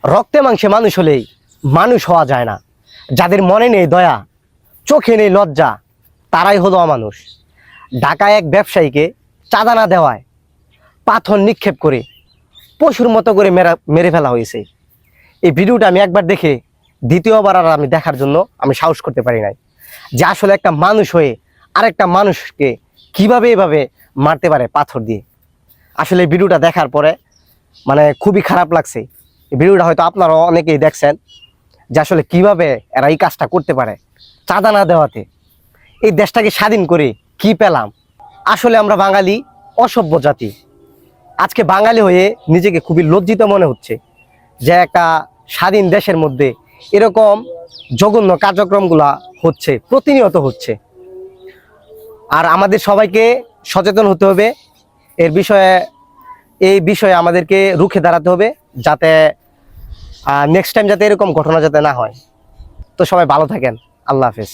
রক্তে মাংসে মানুষ হলেই মানুষ হওয়া যায় না। যাদের মনে নেই দয়া, চোখে নেই লজ্জা, তারাই হলো অমানুষ। ঢাকায় এক ব্যবসায়ীকে চাঁদা না দেওয়ায় পাথর নিক্ষেপ করে পশুর মতো করে মেরে ফেলা হয়েছে। এই ভিডিওটা আমি একবার দেখে দ্বিতীয়বার আর আমি দেখার জন্য আমি সাহস করতে পারি নাই, যে আসলে একটা মানুষ হয়ে আরেকটা মানুষকে কিভাবে এভাবে মারতে পারে পাথর দিয়ে। আসলে এই ভিডিওটা দেখার পরে মানে খুবই খারাপ লাগছে। এই ভিডিওটা হয়তো আপনারাও অনেকেই দেখছেন, যে আসলে কিভাবে এরা এই কাজটা করতে পারে চাঁদা না দেওয়াতে। এই দেশটাকে স্বাধীন করে কি পেলাম? আসলে আমরা বাঙালি অসভ্য জাতি। আজকে বাঙালি হয়ে নিজেকে খুবই লজ্জিত মনে হচ্ছে যে একটা স্বাধীন দেশের মধ্যে এরকম জঘন্য কার্যক্রমগুলা হচ্ছে, প্রতিনিয়ত হচ্ছে। আর আমাদের সবাইকে সচেতন হতে হবে এই বিষয়ে আমাদেরকে রুখে দাঁড়াতে হবে, যাতে নেক্সট টাইম যাতে এরকম ঘটনা যাতে না হয়। তো সবাই ভালো থাকেন। আল্লাহ হাফেজ।